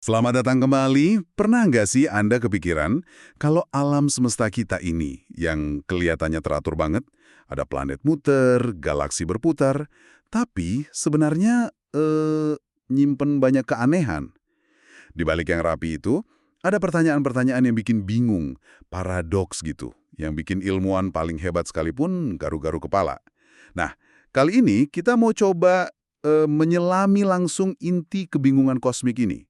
Selamat datang kembali. Pernah nggak sih Anda kepikiran kalau alam semesta kita ini yang kelihatannya teratur banget, ada planet muter, galaksi berputar, tapi sebenarnya nyimpen banyak keanehan. Di balik yang rapi itu, ada pertanyaan-pertanyaan yang bikin bingung, paradoks gitu, yang bikin ilmuwan paling hebat sekalipun garu-garu kepala. Nah, kali ini kita mau coba menyelami langsung inti kebingungan kosmik ini.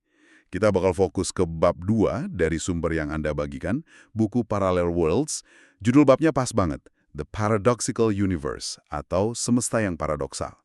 Kita bakal fokus ke bab 2 dari sumber yang Anda bagikan, buku Parallel Worlds. Judul babnya pas banget, The Paradoxical Universe, atau Semesta yang Paradoksal.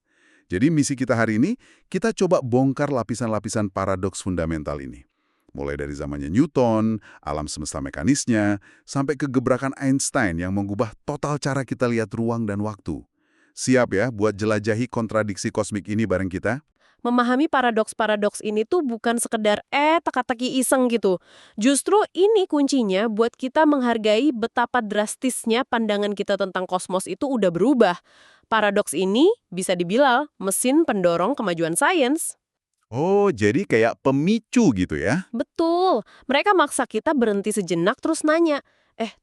Jadi misi kita hari ini, kita coba bongkar lapisan-lapisan paradoks fundamental ini. Mulai dari zamannya Newton, alam semesta mekanisnya, sampai ke gebrakan Einstein yang mengubah total cara kita lihat ruang dan waktu. Siap ya buat jelajahi kontradiksi kosmik ini bareng kita? Memahami paradoks-paradoks ini tuh bukan sekedar teka-teki iseng gitu. Justru ini kuncinya buat kita menghargai betapa drastisnya pandangan kita tentang kosmos itu udah berubah. Paradoks ini bisa dibilang mesin pendorong kemajuan sains. Oh, jadi kayak pemicu gitu ya? Betul, mereka maksa kita berhenti sejenak terus nanya,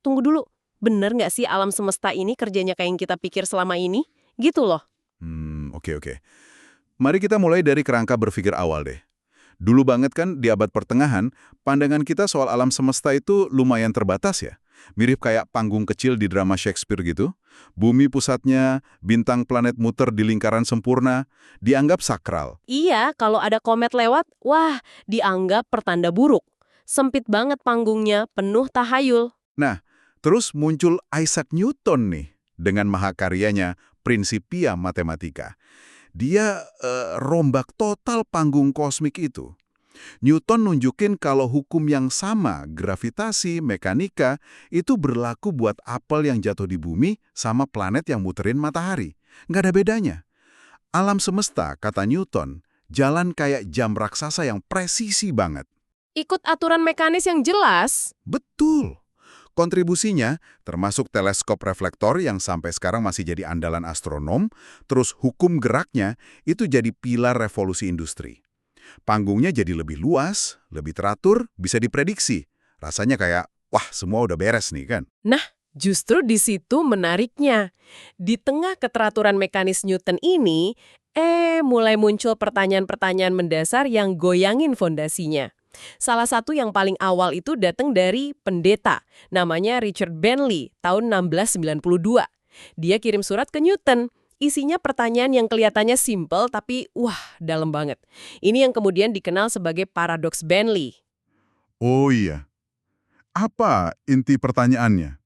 tunggu dulu, bener nggak sih alam semesta ini kerjanya kayak yang kita pikir selama ini? Gitu loh. Oke. Mari kita mulai dari kerangka berpikir awal deh. Dulu banget kan di abad pertengahan, pandangan kita soal alam semesta itu lumayan terbatas ya. Mirip kayak panggung kecil di drama Shakespeare gitu. Bumi pusatnya, bintang planet muter di lingkaran sempurna, dianggap sakral. Iya, kalau ada komet lewat, wah, dianggap pertanda buruk. Sempit banget panggungnya, penuh tahayul. Nah, terus muncul Isaac Newton nih, dengan mahakaryanya Principia Mathematica. Dia rombak total panggung kosmik itu. Newton nunjukin kalau hukum yang sama, gravitasi, mekanika, itu berlaku buat apel yang jatuh di bumi sama planet yang muterin matahari. Nggak ada bedanya. Alam semesta, kata Newton, jalan kayak jam raksasa yang presisi banget. Ikut aturan mekanis yang jelas. Betul. Kontribusinya termasuk teleskop reflektor yang sampai sekarang masih jadi andalan astronom, terus hukum geraknya itu jadi pilar revolusi industri. Panggungnya jadi lebih luas, lebih teratur, bisa diprediksi. Rasanya kayak, wah semua udah beres nih kan? Nah, justru di situ menariknya. Di tengah keteraturan mekanis Newton ini, mulai muncul pertanyaan-pertanyaan mendasar yang goyangin fondasinya. Salah satu yang paling awal itu datang dari pendeta, namanya Richard Bentley, tahun 1692. Dia kirim surat ke Newton. Isinya pertanyaan yang kelihatannya simpel tapi wah, dalam banget. Ini yang kemudian dikenal sebagai paradoks Bentley. Oh iya, apa inti pertanyaannya?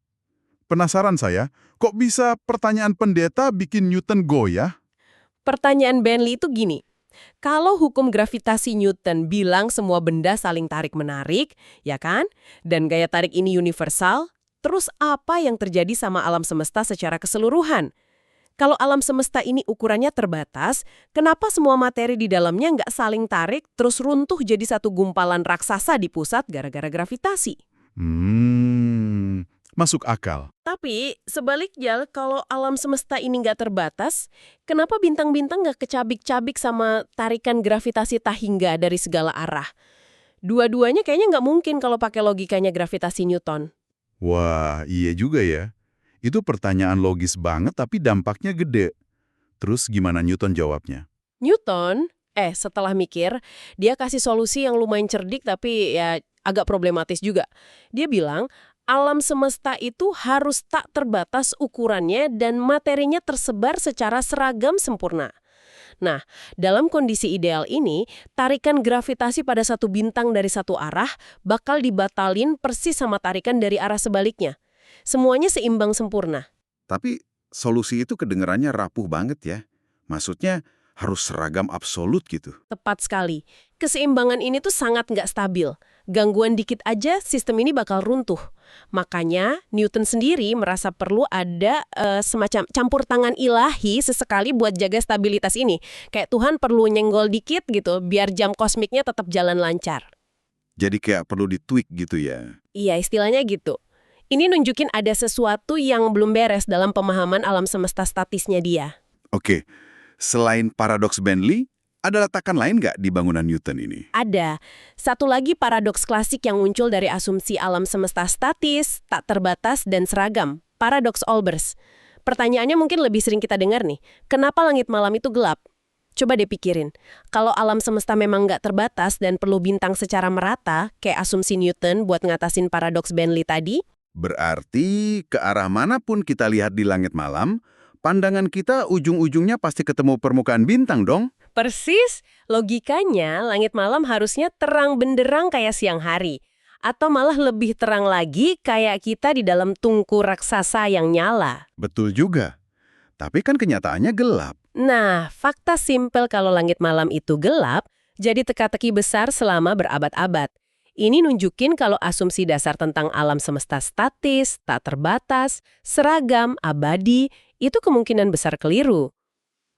Penasaran saya, kok bisa pertanyaan pendeta bikin Newton goyah? Pertanyaan Bentley itu gini, kalau hukum gravitasi Newton bilang semua benda saling tarik-menarik, ya kan? Dan gaya tarik ini universal, terus apa yang terjadi sama alam semesta secara keseluruhan? Kalau alam semesta ini ukurannya terbatas, kenapa semua materi di dalamnya nggak saling tarik terus runtuh jadi satu gumpalan raksasa di pusat gara-gara gravitasi? Masuk akal. Tapi sebaliknya, kalau alam semesta ini nggak terbatas, kenapa bintang-bintang nggak kecabik-cabik sama tarikan gravitasi tak hingga dari segala arah? Dua-duanya kayaknya nggak mungkin kalau pakai logikanya gravitasi Newton. Wah, iya juga ya. Itu pertanyaan logis banget tapi dampaknya gede. Terus gimana Newton jawabnya? Newton, setelah mikir, dia kasih solusi yang lumayan cerdik tapi ya agak problematis juga. Dia bilang, alam semesta itu harus tak terbatas ukurannya dan materinya tersebar secara seragam sempurna. Nah, dalam kondisi ideal ini, tarikan gravitasi pada satu bintang dari satu arah bakal dibatalin persis sama tarikan dari arah sebaliknya. Semuanya seimbang sempurna. Tapi solusi itu kedengarannya rapuh banget ya. Maksudnya harus seragam absolut gitu. Tepat sekali. Keseimbangan ini tuh sangat nggak stabil. Gangguan dikit aja, sistem ini bakal runtuh. Makanya, Newton sendiri merasa perlu ada semacam campur tangan ilahi sesekali buat jaga stabilitas ini. Kayak Tuhan perlu nyenggol dikit gitu, biar jam kosmiknya tetap jalan lancar. Jadi kayak perlu ditweak gitu ya. Iya, istilahnya gitu. Ini nunjukin ada sesuatu yang belum beres dalam pemahaman alam semesta statisnya dia. Oke, selain paradoks Bentley, Ada letakan lain nggak di bangunan Newton ini? Ada. Satu lagi paradoks klasik yang muncul dari asumsi alam semesta statis, tak terbatas, dan seragam. Paradoks Olbers. Pertanyaannya mungkin lebih sering kita dengar nih. Kenapa langit malam itu gelap? Coba deh pikirin. Kalau alam semesta memang nggak terbatas dan perlu bintang secara merata, kayak asumsi Newton buat ngatasin paradoks Bentley tadi, Berarti ke arah manapun kita lihat di langit malam, pandangan kita ujung-ujungnya pasti ketemu permukaan bintang dong? persis logikanya langit malam harusnya terang benderang kayak siang hari. Atau malah lebih terang lagi kayak kita di dalam tungku raksasa yang nyala. Betul juga. Tapi kan kenyataannya gelap. Nah, fakta simpel kalau langit malam itu gelap, jadi teka-teki besar selama berabad-abad. Ini nunjukin kalau asumsi dasar tentang alam semesta statis, tak terbatas, seragam, abadi, itu kemungkinan besar keliru.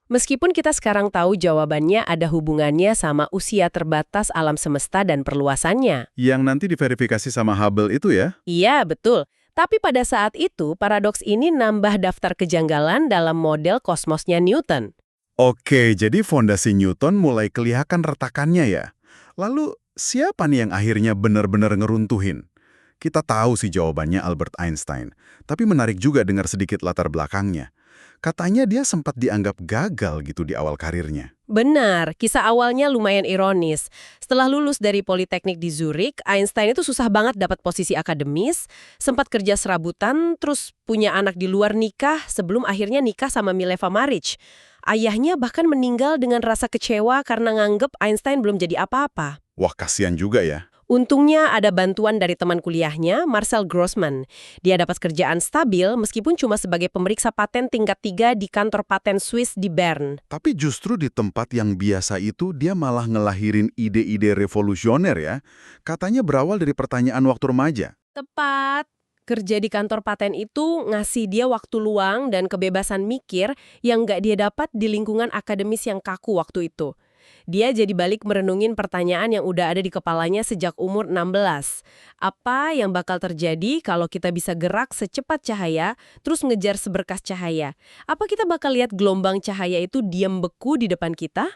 Meskipun kita sekarang tahu jawabannya ada hubungannya sama usia terbatas alam semesta dan perluasannya. Yang nanti diverifikasi sama Hubble itu ya? Iya, betul. Tapi pada saat itu, paradoks ini nambah daftar kejanggalan dalam model kosmosnya Newton. Oke, jadi fondasi Newton mulai kelihatan retakannya ya. Lalu, siapa nih yang akhirnya benar-benar ngeruntuhin? Kita tahu sih jawabannya Albert Einstein, tapi menarik juga dengar sedikit latar belakangnya. Katanya dia sempat dianggap gagal gitu di awal karirnya. Benar, kisah awalnya lumayan ironis. Setelah lulus dari Politeknik di Zurich, Einstein itu susah banget dapat posisi akademis, sempat kerja serabutan, terus punya anak di luar nikah sebelum akhirnya nikah sama Mileva Maric. Ayahnya bahkan meninggal dengan rasa kecewa karena nganggep Einstein belum jadi apa-apa. Wah, kasihan juga ya. Untungnya ada bantuan dari teman kuliahnya, Marcel Grossman. Dia dapat kerjaan stabil meskipun cuma sebagai pemeriksa paten tingkat 3 di kantor paten Swiss di Bern. Tapi justru di tempat yang biasa itu dia malah ngelahirin ide-ide revolusioner ya. Katanya berawal dari pertanyaan waktu remaja. Tepat. Kerja di kantor paten itu ngasih dia waktu luang dan kebebasan mikir yang nggak dia dapat di lingkungan akademis yang kaku waktu itu. Dia jadi balik merenungin pertanyaan yang udah ada di kepalanya sejak umur 16. Apa yang bakal terjadi kalau kita bisa gerak secepat cahaya, terus ngejar seberkas cahaya? Apa kita bakal lihat gelombang cahaya itu diam beku di depan kita?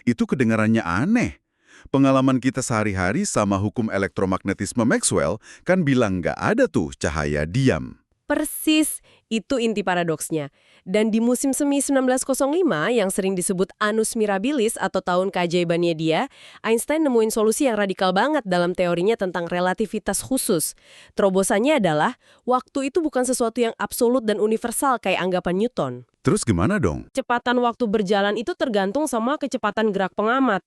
Itu kedengarannya aneh. Pengalaman kita sehari-hari sama hukum elektromagnetisme Maxwell kan bilang nggak ada tuh cahaya diam. Persis, itu inti paradoksnya. Dan di musim semi 1905 yang sering disebut Annus Mirabilis atau tahun keajaibannya dia, Einstein nemuin solusi yang radikal banget dalam teorinya tentang relativitas khusus. Terobosannya adalah, waktu itu bukan sesuatu yang absolut dan universal kayak anggapan Newton. Terus gimana dong? Kecepatan waktu berjalan itu tergantung sama kecepatan gerak pengamat.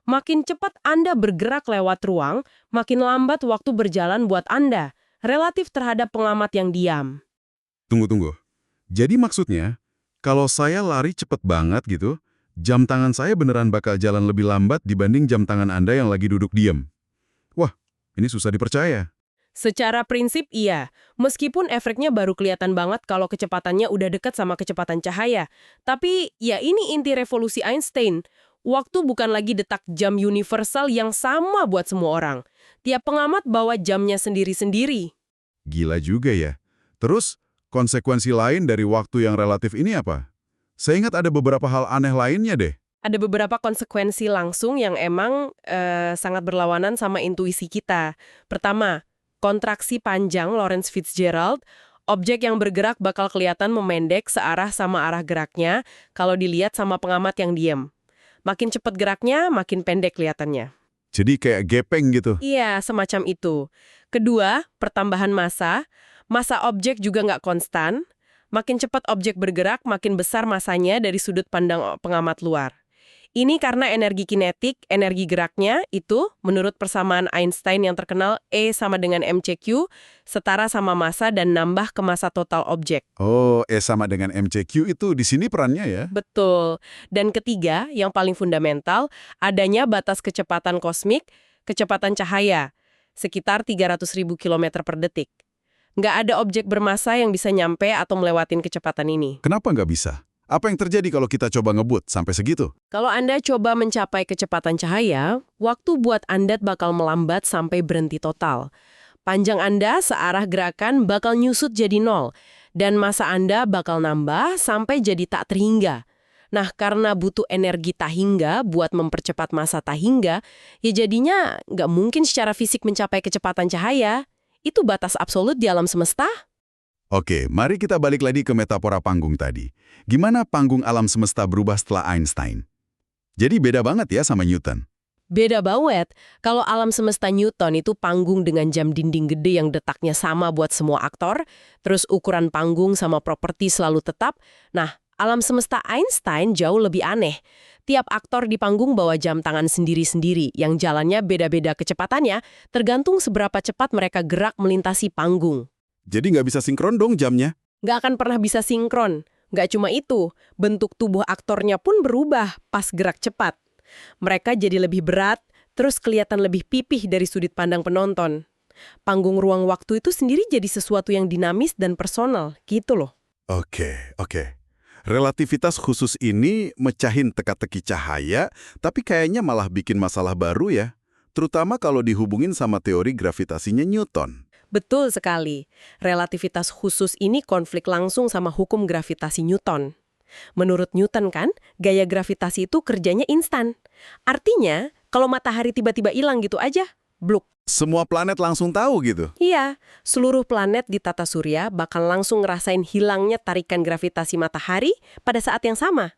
Makin cepat Anda bergerak lewat ruang, makin lambat waktu berjalan buat Anda, relatif terhadap pengamat yang diam. Tunggu. Jadi maksudnya, kalau saya lari cepet banget gitu, jam tangan saya beneran bakal jalan lebih lambat dibanding jam tangan Anda yang lagi duduk diam. Wah, ini susah dipercaya. Secara prinsip iya, meskipun efeknya baru kelihatan banget kalau kecepatannya udah dekat sama kecepatan cahaya. Tapi ya ini inti revolusi Einstein. Waktu bukan lagi detak jam universal yang sama buat semua orang. Tiap pengamat bawa jamnya sendiri-sendiri. Gila juga ya. Terus, konsekuensi lain dari waktu yang relatif ini apa? Saya ingat ada beberapa hal aneh lainnya deh. Ada beberapa konsekuensi langsung yang emang sangat berlawanan sama intuisi kita. Pertama, kontraksi panjang Lorentz Fitzgerald, objek yang bergerak bakal kelihatan memendek searah sama arah geraknya kalau dilihat sama pengamat yang diam. Makin cepat geraknya, makin pendek kelihatannya. Jadi kayak gepeng gitu. Iya, semacam itu. Kedua, pertambahan massa. Massa objek juga nggak konstan. Makin cepat objek bergerak, makin besar massanya dari sudut pandang pengamat luar. Ini karena energi kinetik, energi geraknya itu, menurut persamaan Einstein yang terkenal E sama dengan mc3, setara sama massa dan nambah ke massa total objek. Oh, E sama dengan mc3 itu di sini perannya ya? Betul. Dan ketiga, yang paling fundamental, adanya batas kecepatan kosmik, kecepatan cahaya, sekitar 300.000 km per detik. Nggak ada objek bermassa yang bisa nyampe atau melewatin kecepatan ini. Kenapa nggak bisa? Apa yang terjadi kalau kita coba ngebut sampai segitu? Kalau Anda coba mencapai kecepatan cahaya, waktu buat Anda bakal melambat sampai berhenti total. Panjang Anda searah gerakan bakal nyusut jadi 0, dan massa Anda bakal nambah sampai jadi tak terhingga. Nah, karena butuh energi Tahingga buat mempercepat masa Tahingga, ya jadinya nggak mungkin secara fisik mencapai kecepatan cahaya. Itu batas absolut di alam semesta. Oke, mari kita balik lagi ke metafora panggung tadi. Gimana panggung alam semesta berubah setelah Einstein? Jadi beda banget ya sama Newton. Beda banget. Kalau alam semesta Newton itu panggung dengan jam dinding gede yang detaknya sama buat semua aktor, terus ukuran panggung sama properti selalu tetap. Nah, alam semesta Einstein jauh lebih aneh. Tiap aktor di panggung bawa jam tangan sendiri-sendiri, yang jalannya beda-beda kecepatannya, tergantung seberapa cepat mereka gerak melintasi panggung. Jadi nggak bisa sinkron dong jamnya? Nggak akan pernah bisa sinkron. Nggak cuma itu, bentuk tubuh aktornya pun berubah pas gerak cepat. Mereka jadi lebih berat, terus kelihatan lebih pipih dari sudut pandang penonton. Panggung ruang waktu itu sendiri jadi sesuatu yang dinamis dan personal, gitu loh. Oke. Relativitas khusus ini mecahin teka-teki cahaya, tapi kayaknya malah bikin masalah baru ya. Terutama kalau dihubungin sama teori gravitasinya Newton. Betul sekali. Relativitas khusus ini konflik langsung sama hukum gravitasi Newton. Menurut Newton kan, gaya gravitasi itu kerjanya instan. Artinya, kalau matahari tiba-tiba hilang gitu aja, bluk. Semua planet langsung tahu gitu. Iya, seluruh planet di tata surya bakal langsung ngerasain hilangnya tarikan gravitasi matahari pada saat yang sama.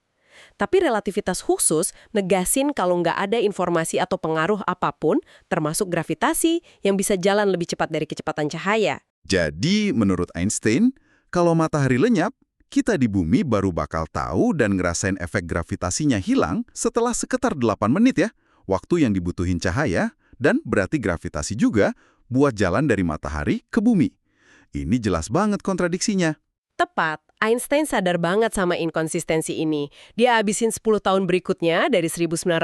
Tapi relativitas khusus negasin kalau nggak ada informasi atau pengaruh apapun, termasuk gravitasi, yang bisa jalan lebih cepat dari kecepatan cahaya. Jadi, menurut Einstein, kalau matahari lenyap, kita di bumi baru bakal tahu dan ngerasain efek gravitasinya hilang setelah sekitar 8 menit ya, waktu yang dibutuhin cahaya, dan berarti gravitasi juga buat jalan dari matahari ke bumi. Ini jelas banget kontradiksinya. Tepat, Einstein sadar banget sama inkonsistensi ini. Dia habisin 10 tahun berikutnya, dari 1905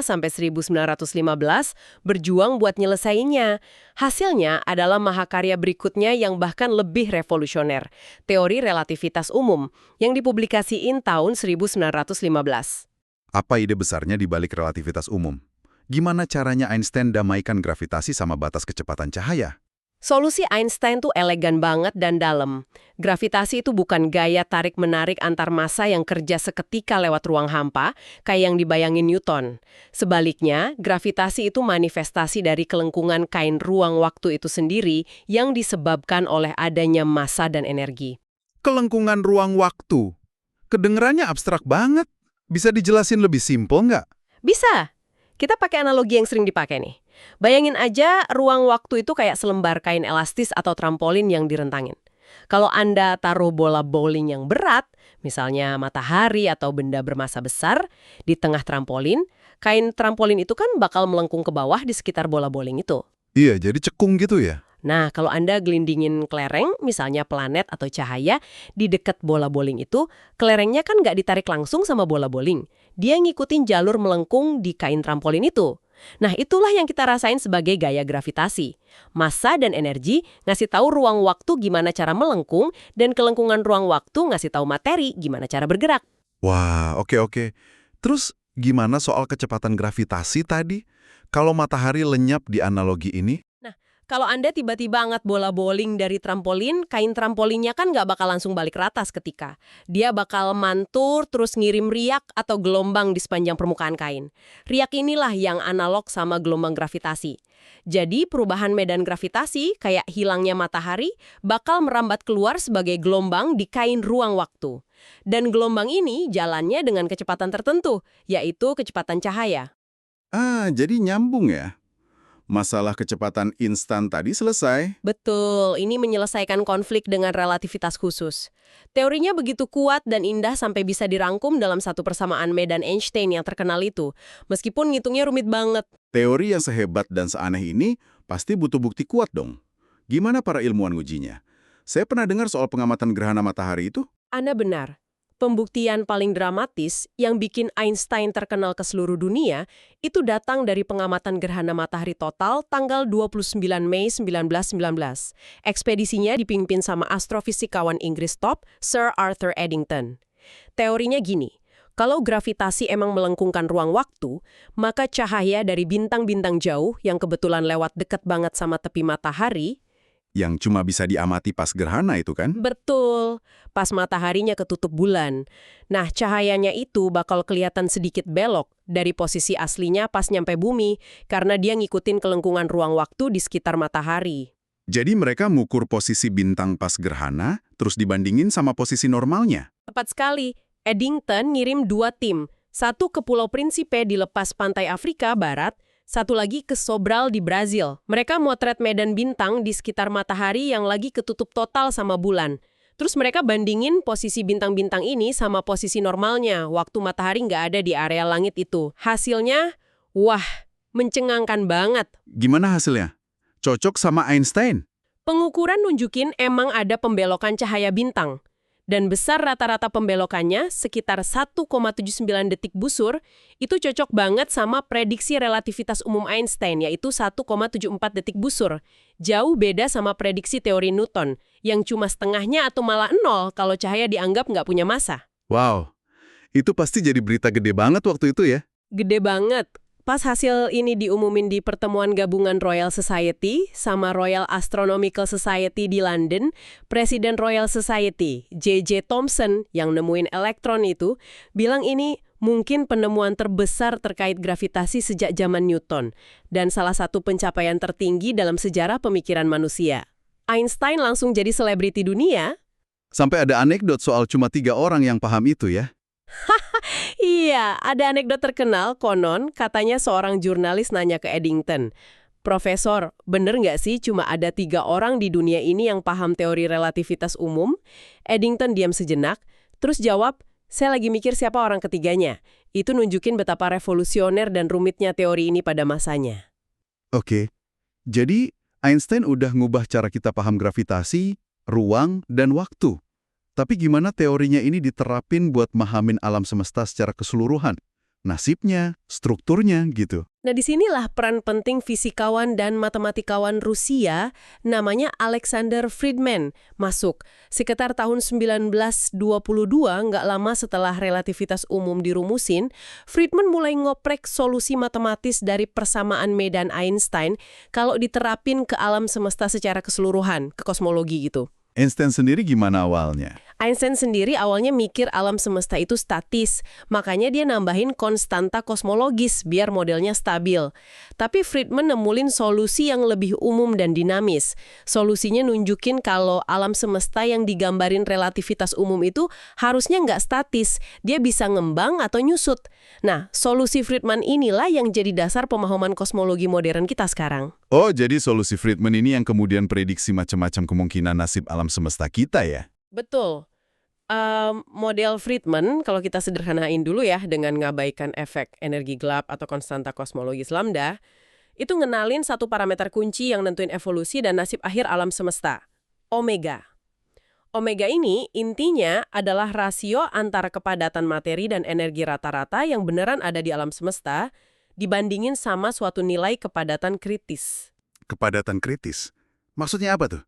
sampai 1915, berjuang buat nyelesainnya. Hasilnya adalah mahakarya berikutnya yang bahkan lebih revolusioner, teori relativitas umum, yang dipublikasiin tahun 1915. Apa ide besarnya di balik relativitas umum? Gimana caranya Einstein damaikan gravitasi sama batas kecepatan cahaya? Solusi Einstein tuh elegan banget dan dalam. Gravitasi itu bukan gaya tarik-menarik antar massa yang kerja seketika lewat ruang hampa, kayak yang dibayangin Newton. Sebaliknya, gravitasi itu manifestasi dari kelengkungan kain ruang waktu itu sendiri yang disebabkan oleh adanya massa dan energi. Kelengkungan ruang waktu. Kedengerannya abstrak banget. Bisa dijelasin lebih simpel nggak? Bisa. Kita pakai analogi yang sering dipakai nih. Bayangin aja ruang waktu itu kayak selembar kain elastis atau trampolin yang direntangin. Kalau Anda taruh bola bowling yang berat, misalnya matahari atau benda bermassa besar, di tengah trampolin, kain trampolin itu kan bakal melengkung ke bawah di sekitar bola bowling itu. Iya, jadi cekung gitu ya? Nah, kalau Anda gelindingin kelereng, misalnya planet atau cahaya, di dekat bola bowling itu, kelerengnya kan nggak ditarik langsung sama bola bowling. Dia ngikutin jalur melengkung di kain trampolin itu. Nah, itulah yang kita rasain sebagai gaya gravitasi. Massa dan energi ngasih tahu ruang waktu gimana cara melengkung, dan kelengkungan ruang waktu ngasih tahu materi gimana cara bergerak. Wah, oke. Terus gimana soal kecepatan gravitasi tadi? Kalau matahari lenyap di analogi ini? Kalau Anda tiba-tiba angkat bola bowling dari trampolin, kain trampolinnya kan nggak bakal langsung balik rata seketika. Dia bakal mantul terus ngirim riak atau gelombang di sepanjang permukaan kain. Riak inilah yang analog sama gelombang gravitasi. Jadi perubahan medan gravitasi, kayak hilangnya matahari, bakal merambat keluar sebagai gelombang di kain ruang waktu. Dan gelombang ini jalannya dengan kecepatan tertentu, yaitu kecepatan cahaya. Jadi nyambung ya? Masalah kecepatan instan tadi selesai. Betul, ini menyelesaikan konflik dengan relativitas khusus. Teorinya begitu kuat dan indah sampai bisa dirangkum dalam satu persamaan medan Einstein yang terkenal itu, meskipun ngitungnya rumit banget. Teori yang sehebat dan seaneh ini pasti butuh bukti kuat dong. Gimana para ilmuwan ngujinya? Saya pernah dengar soal pengamatan gerhana matahari itu. Anda benar. Pembuktian paling dramatis yang bikin Einstein terkenal ke seluruh dunia itu datang dari pengamatan gerhana matahari total tanggal 29 Mei 1919. Ekspedisinya dipimpin sama astrofisikawan Inggris top, Sir Arthur Eddington. Teorinya gini, kalau gravitasi emang melengkungkan ruang waktu, maka cahaya dari bintang-bintang jauh yang kebetulan lewat dekat banget sama tepi matahari, yang cuma bisa diamati pas gerhana itu kan? Betul, pas mataharinya ketutup bulan. Nah, cahayanya itu bakal kelihatan sedikit belok dari posisi aslinya pas nyampe bumi, karena dia ngikutin kelengkungan ruang waktu di sekitar matahari. Jadi mereka mengukur posisi bintang pas gerhana, terus dibandingin sama posisi normalnya. Tepat sekali, Eddington ngirim 2 tim, satu ke Pulau Principe di lepas pantai Afrika Barat, satu lagi ke Sobral di Brazil. Mereka motret medan bintang di sekitar matahari yang lagi ketutup total sama bulan. Terus mereka bandingin posisi bintang-bintang ini sama posisi normalnya waktu matahari nggak ada di area langit itu. Hasilnya, wah, mencengangkan banget. Gimana hasilnya? Cocok sama Einstein? Pengukuran nunjukin emang ada pembelokan cahaya bintang. Dan besar rata-rata pembelokannya, sekitar 1,79 detik busur, itu cocok banget sama prediksi relativitas umum Einstein, yaitu 1,74 detik busur. Jauh beda sama prediksi teori Newton, yang cuma setengahnya atau malah 0 kalau cahaya dianggap nggak punya massa. Wow, itu pasti jadi berita gede banget waktu itu ya? Gede banget. Pas hasil ini diumumin di pertemuan gabungan Royal Society sama Royal Astronomical Society di London, Presiden Royal Society, J.J. Thomson, yang nemuin elektron itu, bilang ini mungkin penemuan terbesar terkait gravitasi sejak zaman Newton, dan salah satu pencapaian tertinggi dalam sejarah pemikiran manusia. Einstein langsung jadi selebriti dunia. Sampai ada anekdot soal cuma 3 orang yang paham itu ya? Iya, ada anekdot terkenal, konon katanya seorang jurnalis nanya ke Eddington, "Profesor, bener nggak sih cuma ada 3 orang di dunia ini yang paham teori relativitas umum?" Eddington diam sejenak, terus jawab, "Saya lagi mikir siapa orang ketiganya." Itu nunjukin betapa revolusioner dan rumitnya teori ini pada masanya. Oke, jadi Einstein udah ngubah cara kita paham gravitasi, ruang, dan waktu. Tapi gimana teorinya ini diterapin buat mahamin alam semesta secara keseluruhan? Nasibnya, strukturnya, gitu. Nah, disinilah peran penting fisikawan dan matematikawan Rusia, namanya Alexander Friedman, masuk. Sekitar tahun 1922, nggak lama setelah relativitas umum dirumusin, Friedman mulai ngoprek solusi matematis dari persamaan medan Einstein kalau diterapin ke alam semesta secara keseluruhan, ke kosmologi gitu. Einstein sendiri gimana awalnya? Einstein sendiri awalnya mikir alam semesta itu statis, makanya dia nambahin konstanta kosmologis biar modelnya stabil. Tapi Friedman nemulin solusi yang lebih umum dan dinamis. Solusinya nunjukin kalau alam semesta yang digambarin relativitas umum itu harusnya nggak statis, dia bisa ngembang atau nyusut. Nah, solusi Friedman inilah yang jadi dasar pemahaman kosmologi modern kita sekarang. Oh, jadi solusi Friedman ini yang kemudian prediksi macam-macam kemungkinan nasib alam semesta kita ya? Betul. Model Friedman, kalau kita sederhanain dulu ya, dengan ngabaikan efek energi gelap atau konstanta kosmologis lambda, itu ngenalin satu parameter kunci yang nentuin evolusi dan nasib akhir alam semesta, omega. Omega ini intinya adalah rasio antara kepadatan materi dan energi rata-rata yang beneran ada di alam semesta dibandingin sama suatu nilai kepadatan kritis. Kepadatan kritis? Maksudnya apa tuh?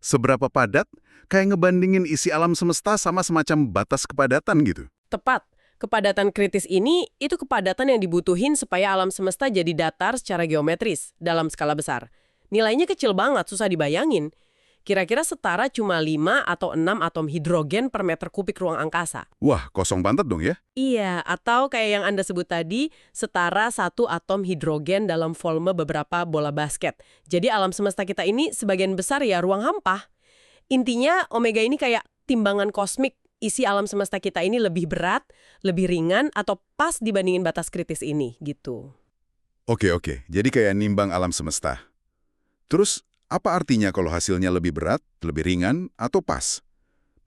Seberapa padat? Kayak ngebandingin isi alam semesta sama semacam batas kepadatan gitu. Tepat. Kepadatan kritis ini itu kepadatan yang dibutuhin supaya alam semesta jadi datar secara geometris dalam skala besar. Nilainya kecil banget, susah dibayangin. Kira-kira setara cuma 5 atau 6 atom hidrogen per meter kubik ruang angkasa. Wah, kosong banget dong ya? Iya, atau kayak yang Anda sebut tadi, setara 1 atom hidrogen dalam volume beberapa bola basket. Jadi alam semesta kita ini sebagian besar ya ruang hampa. Intinya omega ini kayak timbangan kosmik, isi alam semesta kita ini lebih berat, lebih ringan, atau pas dibandingin batas kritis ini, gitu. Oke, jadi kayak nimbang alam semesta. Terus, apa artinya kalau hasilnya lebih berat, lebih ringan, atau pas?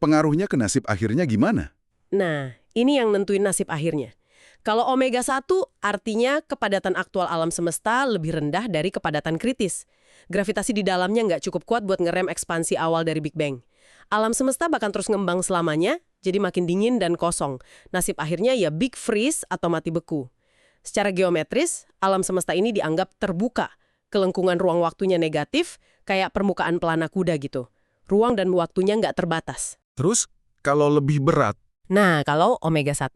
Pengaruhnya ke nasib akhirnya gimana? Nah, ini yang nentuin nasib akhirnya. Kalau omega 1 artinya kepadatan aktual alam semesta lebih rendah dari kepadatan kritis. Gravitasi di dalamnya nggak cukup kuat buat ngerem ekspansi awal dari Big Bang. Alam semesta bahkan terus ngembang selamanya, jadi makin dingin dan kosong. Nasib akhirnya ya big freeze atau mati beku. Secara geometris, alam semesta ini dianggap terbuka. Kelengkungan ruang waktunya negatif, kayak permukaan pelana kuda gitu. Ruang dan waktunya nggak terbatas. Terus, kalau lebih berat, Nah, kalau omega 1?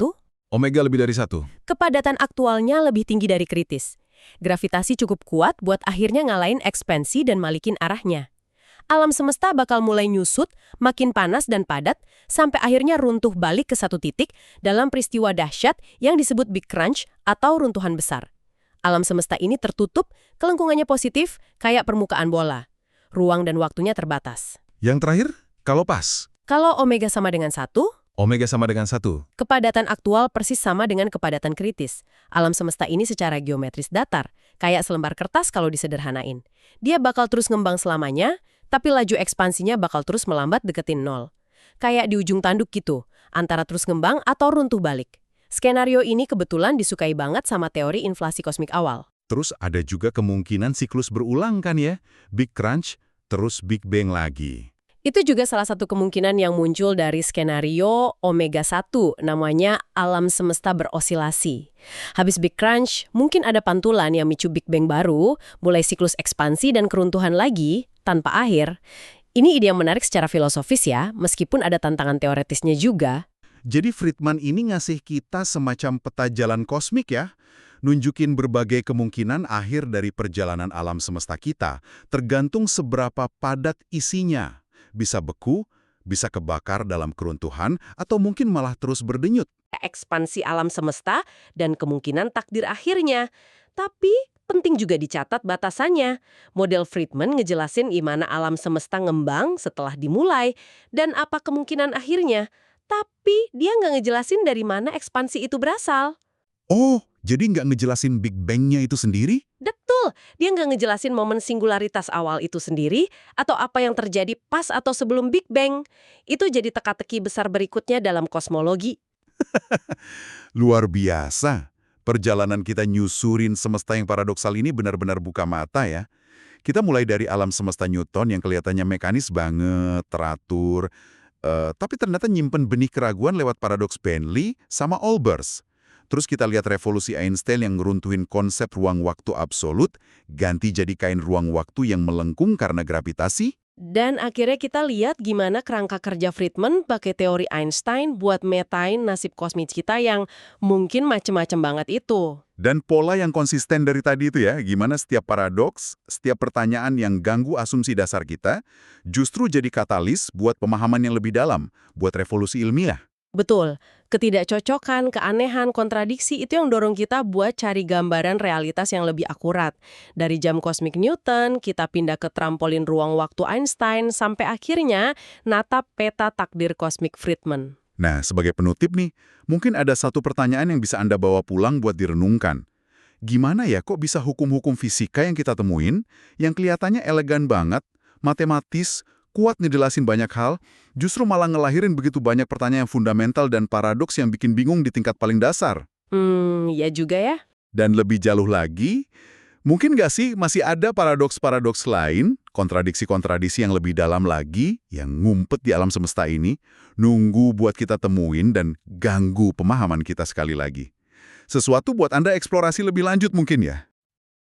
omega lebih dari 1. Kepadatan aktualnya lebih tinggi dari kritis. Gravitasi cukup kuat buat akhirnya ngalahin ekspansi dan malikin arahnya. alam semesta bakal mulai nyusut, makin panas dan padat, sampai akhirnya runtuh balik ke satu titik dalam peristiwa dahsyat yang disebut Big Crunch atau runtuhan besar. Alam semesta ini tertutup, kelengkungannya positif, kayak permukaan bola. Ruang dan waktunya terbatas. Yang terakhir, kalau pas. Kalau omega sama dengan 1, Omega sama dengan 1. kepadatan aktual persis sama dengan kepadatan kritis. Alam semesta ini secara geometris datar, kayak selembar kertas kalau disederhanain. Dia bakal terus ngembang selamanya, tapi laju ekspansinya bakal terus melambat deketin nol. Kayak di ujung tanduk gitu, antara terus ngembang atau runtuh balik. Skenario ini kebetulan disukai banget sama teori inflasi kosmik awal. Terus ada juga kemungkinan siklus berulang kan ya? Big Crunch, terus Big Bang lagi. Itu juga salah satu kemungkinan yang muncul dari skenario Omega 1, namanya alam semesta berosilasi. Habis Big Crunch, mungkin ada pantulan yang micu Big Bang baru, mulai siklus ekspansi dan keruntuhan lagi, tanpa akhir. Ini ide yang menarik secara filosofis ya, meskipun ada tantangan teoretisnya juga. Jadi Friedman ini ngasih kita semacam peta jalan kosmik ya? Nunjukin berbagai kemungkinan akhir dari perjalanan alam semesta kita, tergantung seberapa padat isinya. Bisa beku, bisa kebakar dalam keruntuhan, atau mungkin malah terus berdenyut. Ekspansi alam semesta dan kemungkinan takdir akhirnya. Tapi penting juga dicatat batasannya. Model Friedman ngejelasin gimana alam semesta ngembang setelah dimulai dan apa kemungkinan akhirnya. Tapi dia nggak ngejelasin dari mana ekspansi itu berasal. Oh, jadi nggak ngejelasin Big Bang-nya itu sendiri? Betul, dia nggak ngejelasin momen singularitas awal itu sendiri atau apa yang terjadi pas atau sebelum Big Bang. Itu jadi teka-teki besar berikutnya dalam kosmologi. Luar biasa. Perjalanan kita nyusurin semesta yang paradoksal ini benar-benar buka mata ya. Kita mulai dari alam semesta Newton yang kelihatannya mekanis banget, teratur, tapi ternyata nyimpen benih keraguan lewat paradoks Bernoulli sama Olbers. Terus kita lihat revolusi Einstein yang ngeruntuhin konsep ruang waktu absolut, ganti jadi kain ruang waktu yang melengkung karena gravitasi. Dan akhirnya kita lihat gimana kerangka kerja Friedman pakai teori Einstein buat metain nasib kosmik kita yang mungkin macem-macem banget itu. Dan pola yang konsisten dari tadi itu ya, gimana setiap paradoks, setiap pertanyaan yang ganggu asumsi dasar kita, justru jadi katalis buat pemahaman yang lebih dalam, buat revolusi ilmiah. Betul, ketidakcocokan, keanehan, kontradiksi itu yang dorong kita buat cari gambaran realitas yang lebih akurat. Dari jam kosmik Newton, kita pindah ke trampolin ruang waktu Einstein, sampai akhirnya natap peta takdir kosmik Friedman. Nah, sebagai penutup nih, mungkin ada satu pertanyaan yang bisa Anda bawa pulang buat direnungkan. Gimana ya kok bisa hukum-hukum fisika yang kita temuin, yang kelihatannya elegan banget, matematis, kuat ngejelasin banyak hal, justru malah ngelahirin begitu banyak pertanyaan fundamental dan paradoks yang bikin bingung di tingkat paling dasar. Ya juga ya. Dan lebih jauh lagi, mungkin nggak sih masih ada paradoks-paradoks lain, kontradiksi-kontradiksi yang lebih dalam lagi, yang ngumpet di alam semesta ini, nunggu buat kita temuin dan ganggu pemahaman kita sekali lagi. Sesuatu buat Anda eksplorasi lebih lanjut mungkin ya?